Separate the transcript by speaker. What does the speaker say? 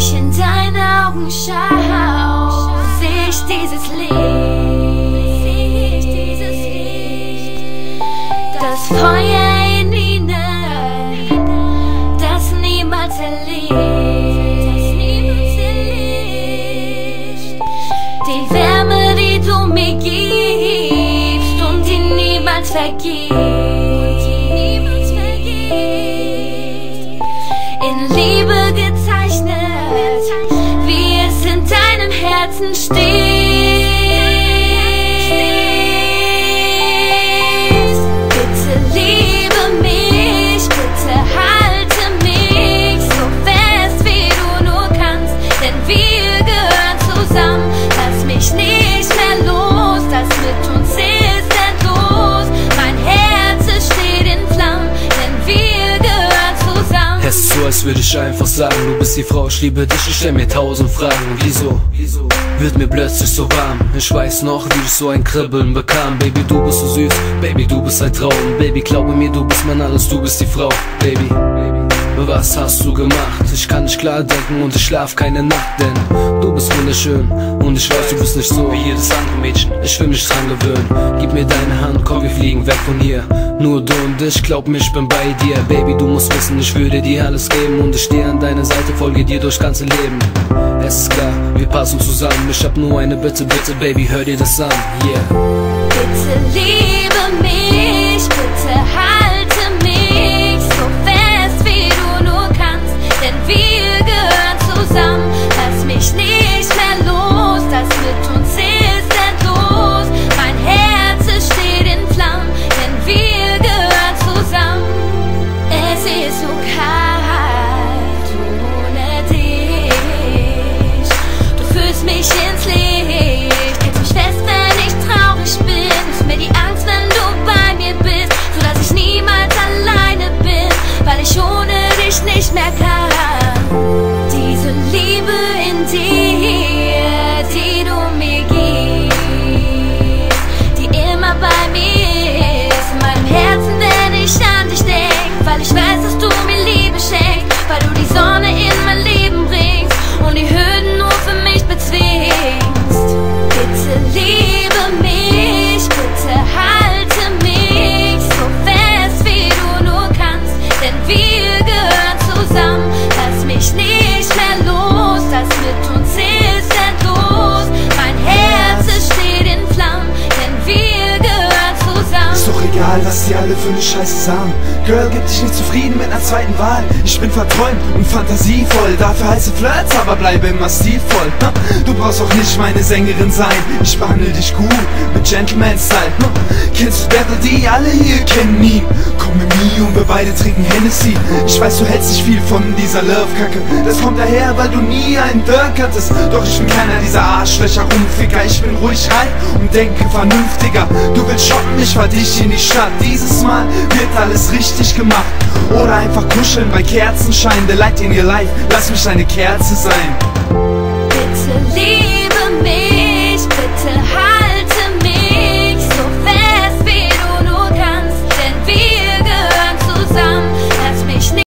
Speaker 1: ich in deine Augen schau, seh ich dieses Licht, das Feuer in ihnen, das niemals erlischt, die Wärme, die du mir gibst und die niemals vergisst. In Liebe gezeichnet, wie es in deinem Herzen steht. Bitte liebe mich, bitte halte mich so fest wie du nur kannst, denn wir gehören zusammen. Lass mich nicht mehr los, das mit uns ist endlos. Mein Herz, es steht in Flammen, denn wir gehören zusammen.
Speaker 2: Es ist so, als würde ich einfach sagen, du bist die Frau, ich liebe dich, ich stell mir 1000 Fragen. Wieso wird mir plötzlich so warm? Ich weiß noch, wie ich so ein Kribbeln bekam. Baby, du bist so süß, Baby, du bist ein Traum. Baby, glaube mir, du bist mein alles, du bist die Frau. Baby, was hast du gemacht? Ich kann nicht klar denken und ich schlaf keine Nacht, denn du bist wunderschön und ich weiß, du bist nicht so wie jedes andere Mädchen. Ich will mich dran gewöhnen, gib mir deine Hand, komm, wir fliegen weg von hier. Nur du und ich, glaub mir, ich bin bei dir. Baby, du musst wissen, ich würde dir alles geben und ich stehe an deiner Seite, folge dir durchs ganze Leben. Es ist klar, wir passen zusammen, ich hab nur eine Bitte, bitte, Baby, hör dir das an, yeah.
Speaker 1: Bitte liebe mich, bitte halte mich so fest wie du nur kannst, denn wir gehören zusammen. Lass mich nicht mehr los, das mit uns ist endlos. Mein Herz, es steht in Flammen, denn wir gehören zusammen. Es ist so kalt ohne dich, du führst mich ins Licht, hältst mich fest, wenn ich traurig bin, nimmst mir die Angst, wenn du bei mir bist, sodass ich niemals alleine bin, weil ich ohne dich nicht mehr kann. Diese Liebe in dir, die du mir gibst, die immer bei mir ist, in meinem Herzen, wenn ich an dich denk, weil ich weiß, dass du mir Liebe schenkst, weil du die Sonne in mein Leben bringst und die Hürden nur für mich bezwingst. Bitte liebe mich, bitte halte mich so fest wie du nur kannst, denn wir gehören zusammen. Lass mich nicht mehr los, das mit uns ist endlos. Mein Herz, es steht in Flammen, denn wir gehören zusammen.
Speaker 3: Ist doch egal, was die alle für eine Scheiße sagen. Girl, gib dich nicht zufrieden mit einer zweiten Wahl. Ich bin verträumt und fantasievoll, dafür heiße Flirts, aber bleibe immer stilvoll. Du brauchst auch nicht meine Sängerin sein, ich behandle dich gut mit Gentleman-Style. Kennst du Devil D? Alle hier kennen ihn. Komm mit mir und wir beide trinken Hennessy. Ich weiß, du hältst nicht viel von dieser Love-Kacke, das kommt daher, weil du nie einen Dirk hattest. Doch ich bin keiner dieser Arschlöcher Rumficker, ich bin ruhig rein und denke vernünftiger. Du willst shoppen, ich fahr dich in die Stadt. Dieses Mal wird alles richtig gemacht. Oder einfach kuscheln bei Kerzenschein. The light in your life, lass mich eine Kerze sein.
Speaker 1: Bitte liebe